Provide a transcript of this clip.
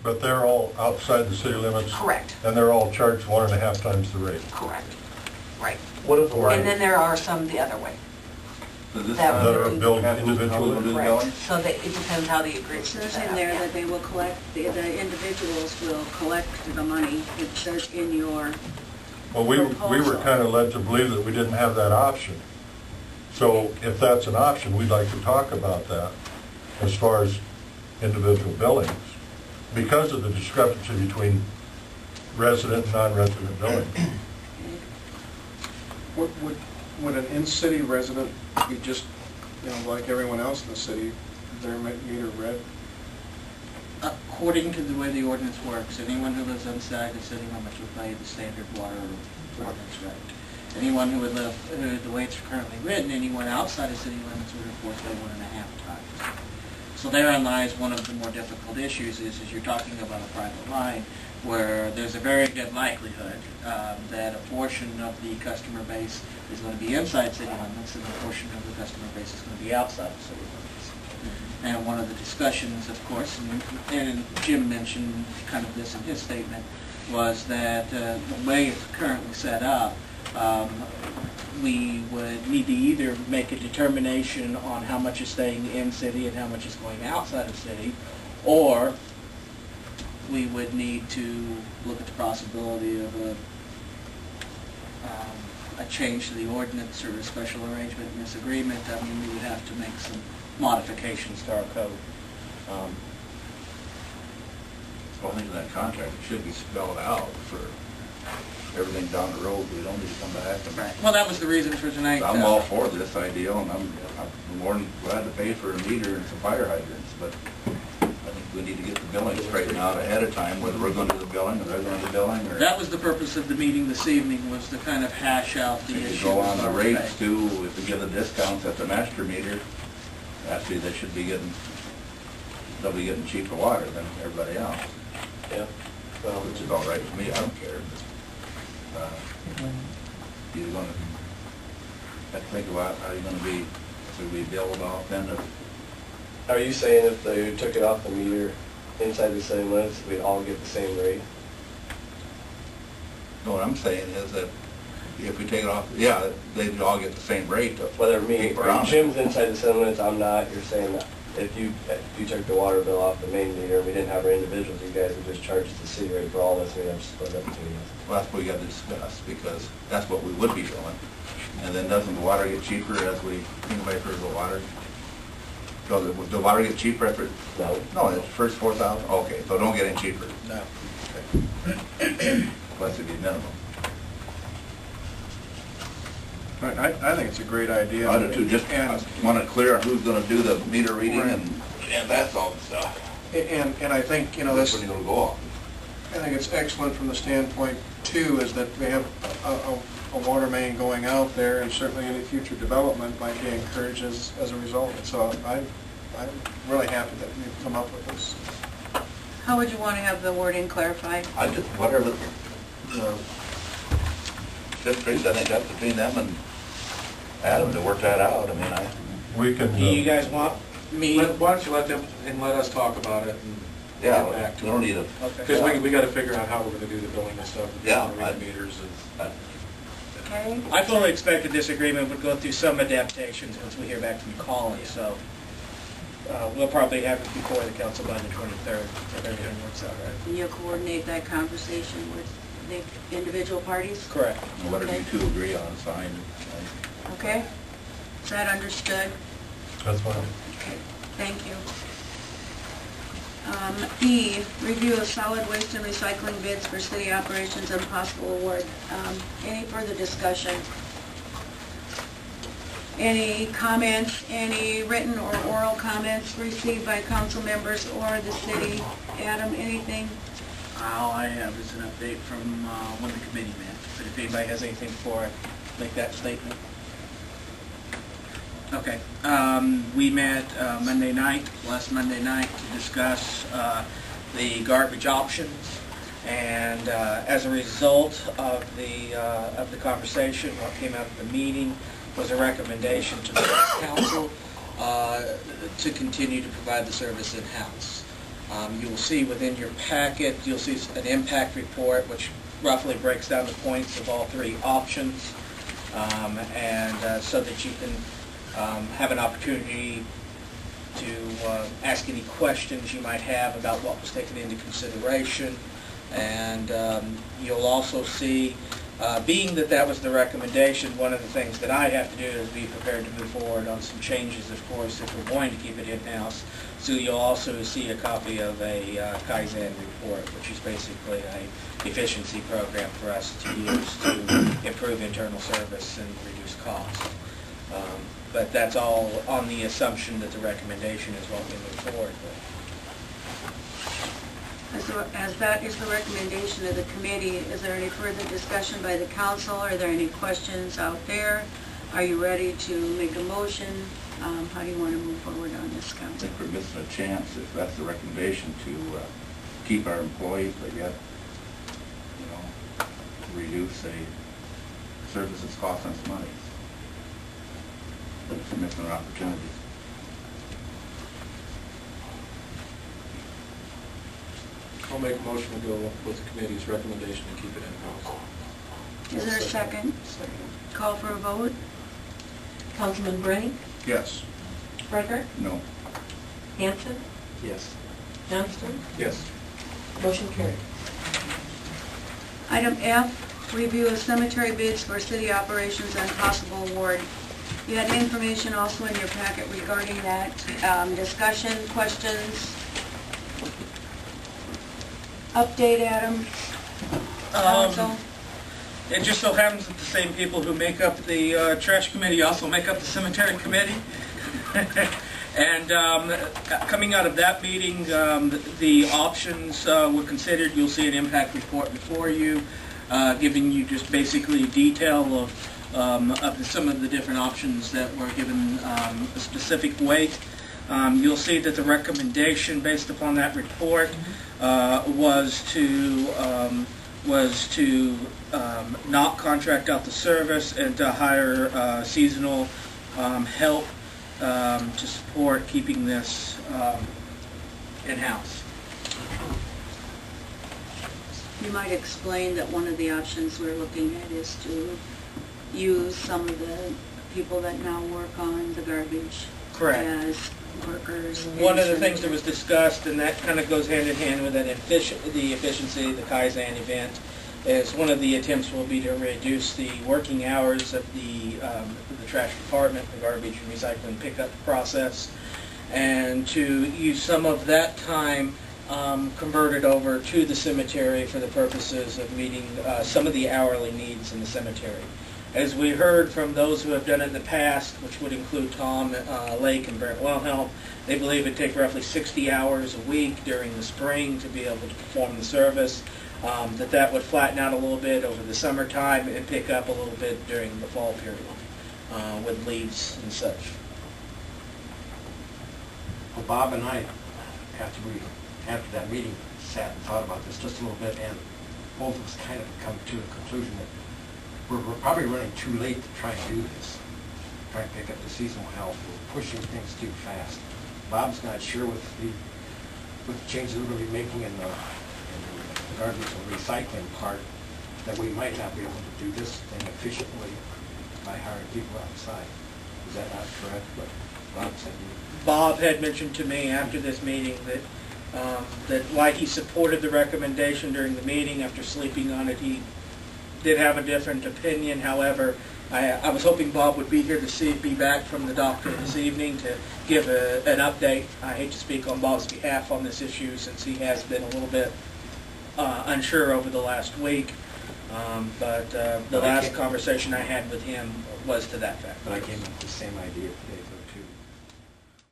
But they're all outside the city limits? Correct. And they're all charged 1.5 times the rate? Correct. Right. What if And then there are some the other way. So this That That would are be- billed Have who's individually? probably- Correct. So that it depends how the agreement It is says in there that they will collect, the individuals will collect the money. It says in your, Well, we were proposal. kind of led to believe that we didn't have that option. So if that's an option, we'd like to talk about that as far as individual billings, because of the discrepancy between resident and non-resident billing. Would an in-city resident be just, like everyone else in the city, their meter read? According to the way the ordinance works, anyone who lives inside the city limits will pay the standard water ordinance rate. Anyone who would live, the way it's currently written, anyone outside the city limits would report pay 1.5 times. So therein lies one of the more difficult issues is you're talking about a private line where there's a very good likelihood that a portion of the customer base is going to be inside city limits and a portion of the customer base is going to be outside the city limits. And one of the discussions, of course, and Jim mentioned kind of this in his statement, was that the way it's currently set up, we would need to either make a determination on how much is staying in city and how much is going outside of city, or we would need to look at the possibility of a change to the ordinance or a special arrangement in this agreement. I mean, we would have to make some modifications to our code. Well, I think in that contract, it should be spelled out for everything down the road. We don't need to come back and... Right. Well, that was the reason for tonight. I'm all for this idea, and I'm more than glad to pay for a meter and some fire hydrants, but I think we need to get the billing straightened out ahead of time, whether we're going to do the billing or they're going to do the billing, or... That was the purpose of the meeting this evening, was to kind of hash out the If issues. you go on the of rates pay. too, if we give the discounts at the master meter, actually they should be getting, they'll be getting cheaper water than everybody else. Yeah. Well, Which is all right with me, I don't care. You're gonna, have to think about how you're gonna be, should we bill about then if, are you saying if they took it off the meter inside the city limits, we'd all get the same rate? no, what I'm saying is that if we take it off, yeah, they'd all get the same rate of Whether me, people around it. Jim's inside the city limits, I'm not, you're saying that if you took the water bill off the main meter, we didn't have our individuals, you guys would just charge us the city rate for all this, we'd have to split up between us. Well, that's what we gotta discuss, because that's what we would be doing. And then doesn't the water get cheaper as we, anybody heard of the water? Does the water get cheaper after? No. No, it's first 4,000, okay, so don't get any cheaper. No. Unless it be minimum. Right, I think it's a great idea. I do too, just And, wanna clear on who's gonna do the meter reading and that's all the stuff. and I think, That's this, when you're gonna go off. I think it's excellent from the standpoint, too, is that we have a water main going out there, and certainly any future development might be encouraged as a result. So I'm really happy that we've come up with this. how would you want to have the wording clarified? I just, whatever the districts, I think that's between them and Adam to work that out. I mean, We can, Do you guys want me? Why don't you let them, and let us talk about it and yeah, get back we to don't it? need a, Okay. Because we gotta figure out how we're gonna do the billing and stuff. Yeah, read the meters and. Okay? I fully expected this agreement would go through some adaptations once we hear back from Colin, so we'll probably have it before the council by the 23rd, if everything works out right. And you'll coordinate that conversation with the individual parties? Correct. whatever you two agree on, sign. Okay? Is that understood? that's fine. Okay, thank you. E, review of solid waste and recycling bids for city operations and possible award. Any further discussion? Any comments, any written or oral comments received by council members or the city? Adam, anything? All I have is an update from when the committee met, but if anybody has anything before I make that statement. Okay, we met Monday night, last Monday night, to discuss the garbage options, and as a result of the conversation, what came out of the meeting was a recommendation to the council to continue to provide the service in-house. You will see within your packet, you'll see an impact report, which roughly breaks down the points of all three options, and so that you can have an opportunity to ask any questions you might have about what was taken into consideration. And you'll also see, being that that was the recommendation, one of the things that I have to do is be prepared to move forward on some changes, of course, if we're going to keep it in-house. So you'll also see a copy of a Kaizen report, which is basically a efficiency program for us to use to improve internal service and reduce cost. But that's all on the assumption that the recommendation is what we move forward with. As that is the recommendation of the committee, is there any further discussion by the council? Are there any questions out there? Are you ready to make a motion? How do you want to move forward on this, I council? think we're missing a chance, if that's the recommendation, to keep our employees, but yet, reduce a service that's costing us money. It's missing an opportunity. I'll make a motion to go with the committee's recommendation to keep it in-house. Is there a second? Call for a vote? Councilman Brink, Yes. Frederick, No. Hanson, Yes. Johnston, Yes. motion carried. Item F, review of cemetery bids for city operations and possible award. You had information also in your packet regarding that. Discussion, questions? Update, Adam? Council? It just so happens that the same people who make up the trash committee also make up the cemetery committee. And coming out of that meeting, the options were considered. You'll see an impact report before you, giving you just basically detail of some of the different options that were given a specific weight. You'll see that the recommendation based upon that report was to not contract out the service and to hire seasonal help to support keeping this in-house. You might explain that one of the options we're looking at is to use some of the people that now work on the garbage Correct. as workers. One of the things that was discussed, and that kind of goes hand in hand with that the efficiency, the Kaizen event, is one of the attempts will be to reduce the working hours of the trash department, the garbage and recycling pickup process, and to use some of that time converted over to the cemetery for the purposes of meeting some of the hourly needs in the cemetery. As we heard from those who have done it in the past, which would include Tom Lake and Brent Wilhelm, they believe it would take roughly 60 hours a week during the spring to be able to perform the service, that would flatten out a little bit over the summertime and pick up a little bit during the fall period with leaves and such. Well, Bob and I, after that meeting, sat and thought about this just a little bit, and both of us kind of come to the conclusion that we're probably running too late to try and do this, try and pick up the seasonal help. We're pushing things too fast. Bob's not sure with the changes we're going to be making in the garbage and recycling part that we might not be able to do this thing efficiently by hiring people outside. Is that not correct, what Bob said? Bob had mentioned to me after this meeting that why he supported the recommendation during the meeting after sleeping on it. He did have a different opinion. However, I was hoping Bob would be here to be back from the doctor this evening to give an update. I hate to speak on Bob's behalf on this issue since he has been a little bit unsure over the last week. But the last conversation I had with him was to that fact. But I came up with the same idea today, though, too.